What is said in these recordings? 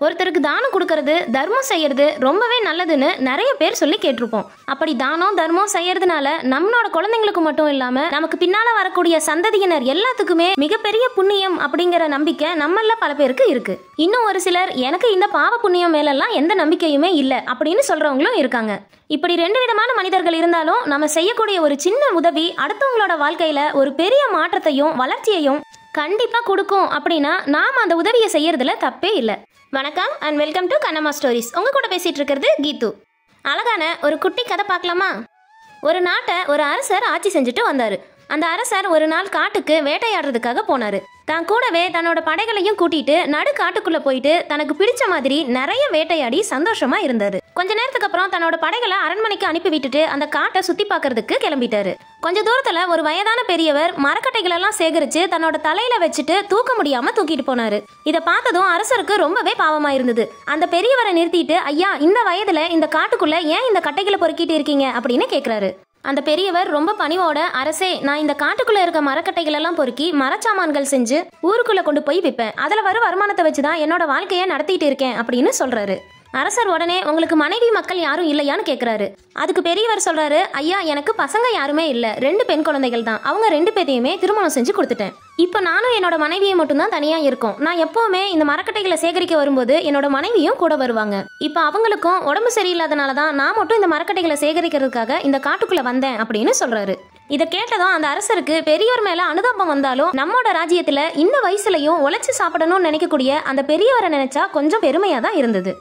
ஒருத்தருக்கு தானம் கொடுக்கறது, தர்மம் செய்யறது ரொம்பவே நல்லதுன்னு நிறைய பேர் சொல்லி கேட்டிருப்போம். அப்படி தானம் தர்மம் செய்யறதுனால நம்மளோட குழந்தைங்களுக்கு மட்டும் இல்லாம நமக்கு பின்னால வரக்கூடிய சந்ததியினர் எல்லாத்துக்குமே மிகப்பெரிய புண்ணியம் அப்படிங்கிற நம்பிக்கை நம்மள பல பேருக்கு இருக்கு. இன்னும் ஒரு சிலர் எனக்கு இந்த பாவ புண்ணியம் மேலெல்லாம் எந்த நம்பிக்கையுமே இல்லை அப்படின்னு சொல்றவங்களும் இருக்காங்க. இப்படி ரெண்டு விதமான மனிதர்கள் இருந்தாலும் நம்ம செய்யக்கூடிய ஒரு சின்ன உதவி அடுத்தவங்களோட வாழ்க்கையில ஒரு பெரிய மாற்றத்தையும் வளர்ச்சியையும் கண்டிப்பா கொடுக்கும் அப்படின்னா நாம அந்த உதவியை செய்யறதுல தப்பே இல்லை. வணக்கம் and welcome to Kannamma stories. உங்க கூட பேசிட்டு இருக்கிறது கீது. அழகான ஒரு குட்டி கதை பார்க்கலாமா? ஒரு நாட்டை ஒரு அரசர் ஆட்சி செஞ்சுட்டு வந்தாரு. அந்த அரசர் ஒரு நாள் காட்டுக்கு வேட்டையாடுறதுக்காக போனாரு. தான் கூடவே தன்னோட படைகளையும் கூட்டிட்டு நடு காட்டுக்குள்ள போயிட்டு தனக்கு பிடிச்ச மாதிரி நிறைய வேட்டையாடி சந்தோஷமா இருந்தாரு. கொஞ்ச நேரத்துக்கு அப்புறம் தன்னோட படைகளை அரண்மனைக்கு அனுப்பி விட்டுட்டு அந்த காட்டை சுத்தி பார்க்கறதுக்கு கிளம்பிட்டாரு. கொஞ்ச தூரத்துல ஒரு வயதான பெரியவர் மரக்கட்டைகள் எல்லாம் சேகரிச்சு தன்னோட தலையில வச்சுட்டு தூக்க முடியாம தூக்கிட்டு போனாரு. இதை பார்த்ததும் அரசருக்கு ரொம்பவே பாவமா இருந்தது. அந்த பெரியவரை நிறுத்திட்டு, ஐயா, இந்த வயதுல இந்த காட்டுக்குள்ள ஏன் இந்த கட்டைகளை பொறுக்கிட்டு இருக்கீங்க அப்படின்னு கேக்குறாரு. அந்த பெரியவர் ரொம்ப பணிவோட, அரசே, நான் இந்த காட்டுக்குள்ள இருக்க மரக்கட்டைகள் எல்லாம் பொறுக்கி மரச்சாமான்கள் செஞ்சு ஊருக்குள்ள கொண்டு போய் விற்பேன். அதுல வர வருமானத்தை வச்சுதான் என்னோட வாழ்க்கையை நடத்திட்டு இருக்கேன் அப்படின்னு சொல்றாரு. அரசர் உடனே, உங்களுக்கு மனைவி மக்கள் யாரும் இல்லையான்னு கேட்கிறாரு. அதுக்கு பெரியவர் சொல்றாரு, ஐயா, எனக்கு பசங்க யாருமே இல்ல, 2 பெண் குழந்தைகள் தான். அவங்க 2 பேரையுமே திருமணம் செஞ்சு கொடுத்துட்டேன். இப்ப நானும் என்னோட மனைவியை மட்டும் தான் தனியா இருக்கோம். நான் எப்பவுமே இந்த மரக்கட்டைகளை சேகரிக்க வரும்போது என்னோட மனைவியும் கூட வருவாங்க. இப்ப அவங்களுக்கும் உடம்பு சரியில்லாதனாலதான் நான் மட்டும் இந்த மரக்கட்டைகளை சேகரிக்கிறதுக்காக இந்த காட்டுக்குள்ள வந்தேன் அப்படின்னு சொல்றாரு. இதை கேட்டதும் அந்த அரசருக்கு பெரியவர் மேல அனுதாபம் வந்தாலும் நம்மோட ராஜ்யத்துல இந்த வயசுலயும் உழைச்சு சாப்பிடணும்னு நினைக்கக்கூடிய அந்த பெரியவரை நினைச்சா கொஞ்சம் பெருமையா தான் இருந்தது.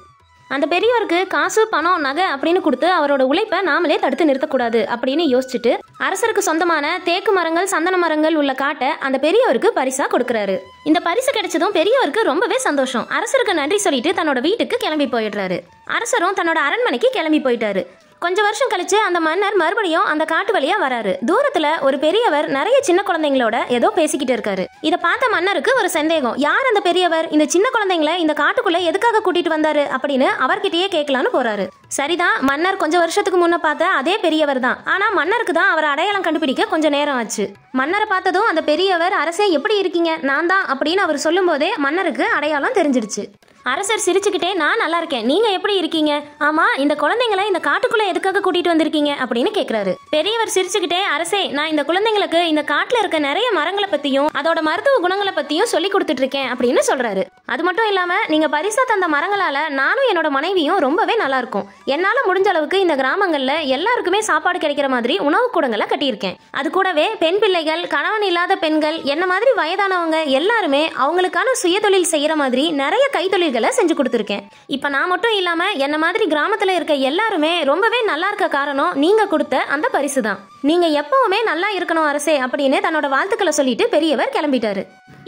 அந்த பெரியவருக்கு காசு பணம் நகை அப்படின்னு கொடுத்து அவரோட உழைப்பை நாமளே தடுத்து நிறுத்தக்கூடாது அப்படின்னு யோசிச்சுட்டு அரசருக்கு சொந்தமான தேக்கு மரங்கள் சந்தன மரங்கள் உள்ள காட்டை அந்த பெரியவருக்கு பரிசா கொடுக்கறாரு. இந்த பரிசு கிடைச்சதும் பெரியவருக்கு ரொம்பவே சந்தோஷம். அரசருக்கு நன்றி சொல்லிட்டு தன்னோட வீட்டுக்கு கிளம்பி போயிடுறாரு. அரசரும் தன்னோட அரண்மனைக்கு கிளம்பி போயிட்டாரு. கொஞ்ச வருஷம் கழிச்சு அந்த மன்னர் மறுபடியும் அந்த காட்டு வழியா வராரு. தூரத்துல ஒரு பெரியவர் நிறைய சின்ன குழந்தைங்களோட ஏதோ பேசிக்கிட்டு இருக்காரு. இதை பார்த்த மன்னருக்கு ஒரு சந்தேகம். யார் அந்த பெரியவர்? இந்த சின்ன குழந்தைங்களை இந்த காட்டுக்குள்ள எதுக்காக கூட்டிட்டு வந்தாரு அப்படின்னு அவர்கிட்டயே கேட்கலான்னு போறாரு. சரிதான், மன்னர் கொஞ்ச வருஷத்துக்கு முன்ன பார்த்த அதே பெரியவர் தான். ஆனா மன்னருக்கு தான் அவரை அடையாளம் கண்டுபிடிக்க கொஞ்சம் நேரம் ஆச்சு. மன்னரை பார்த்ததும் அந்த பெரியவர், அரசே, எப்படி இருக்கீங்க? நான் தான் அப்படின்னு அவர் சொல்லும் போதே மன்னருக்கு அடையாளம் தெரிஞ்சிடுச்சு. அரசர் சிரிச்சுக்கிட்டே, நான் நல்லா இருக்கேன், நீங்க எப்படி இருக்கீங்க? ஆமா, இந்த குழந்தைங்களை இந்த காட்டுக்குள்ள எதுக்காக கூட்டிட்டு வந்திருக்கீங்க அப்படின்னு கேக்குறாரு. பெரியவர் சிரிச்சுக்கிட்டே, அரசே, நான் இந்த குழந்தைங்களுக்கு இந்த காட்டுல இருக்க நிறைய மரங்களை பத்தியும் அதோட மருத்துவ குணங்களை பத்தியும் சொல்லி கொடுத்துட்டு இருக்கேன் அப்படின்னு சொல்றாரு. அது மட்டும் இல்லாம நீங்க பரிசா தந்த மரங்களால நானும் என்னோட மனைவியும் ரொம்பவே நல்லா இருக்கும். என்னால முடிஞ்ச அளவுக்கு இந்த கிராமங்கள்ல எல்லாருக்குமே சாப்பாடு கிடைக்கிற மாதிரி உணவு கூடங்களை கட்டியிருக்கேன். அது கூடவே பெண் பிள்ளைகள், கணவன் இல்லாத பெண்கள், என்ன மாதிரி வயதானவங்க எல்லாருமே அவங்களுக்கான சுயதொழில் செய்யற மாதிரி நிறைய கைத்தொழில் செஞ்சு கொடுத்திருக்கேன். இப்ப நான் மட்டும் இல்லாம என்ன மாதிரி கிராமத்துல இருக்க எல்லாருமே ரொம்பவே நல்லா இருக்க காரணம் நீங்க கொடுத்த அந்த பரிசு தான். நீங்க எப்பவுமே நல்லா இருக்கணும் அரசே அப்படின்னு தன்னோட வாழ்த்துக்களை சொல்லிட்டு பெரியவர் கிளம்பிட்டாரு.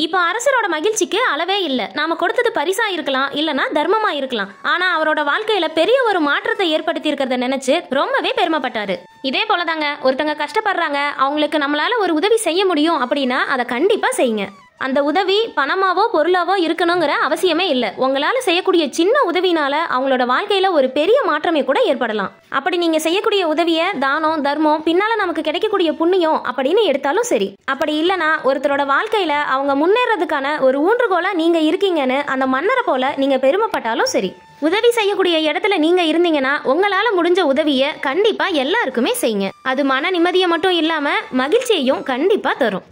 இப்ப அரசரோட மகிழ்ச்சிக்கு அளவே இல்ல. நாம கொடுத்தது பரிசா இருக்கலாம், இல்லனா தர்மமா இருக்கலாம். ஆனா அவரோட வாழ்க்கையில பெரிய ஒரு மாற்றத்தை ஏற்படுத்தி இருக்கிறத நினைச்சு ரொம்பவே பெருமைப்பட்டாரு. இதே போலதாங்க, ஒருத்தங்க கஷ்டப்படுறாங்க, அவங்களுக்கு நம்மளால ஒரு உதவி செய்ய முடியும் அப்படின்னா அதை கண்டிப்பா செய்யுங்க. அந்த உதவி பணமாவோ பொருளாவோ இருக்கணுங்கிற அவசியமே இல்லை. உங்களால செய்யக்கூடிய சின்ன உதவினால அவங்களோட வாழ்க்கையில ஒரு பெரிய மாற்றமே கூட ஏற்படலாம். அப்படி நீங்க செய்யக்கூடிய உதவிய தானம் தர்மம் பின்னால நமக்கு கிடைக்கக்கூடிய புண்ணியம் அப்படின்னு எடுத்தாலும் சரி. அப்படி இல்லைன்னா ஒருத்தரோட வாழ்க்கையில அவங்க முன்னேறதுக்கான ஒரு ஊன்றுகோலா நீங்க இருக்கீங்கன்னு அந்த மன்னரை போல நீங்க பெருமைப்பட்டாலும் சரி. உதவி செய்யக்கூடிய இடத்துல நீங்க இருந்தீங்கன்னா உங்களால முடிஞ்ச உதவிய கண்டிப்பா எல்லாருக்குமே செய்யுங்க. அது மன நிம்மதியை மட்டும் இல்லாம மகிழ்ச்சியையும் கண்டிப்பா தரும்.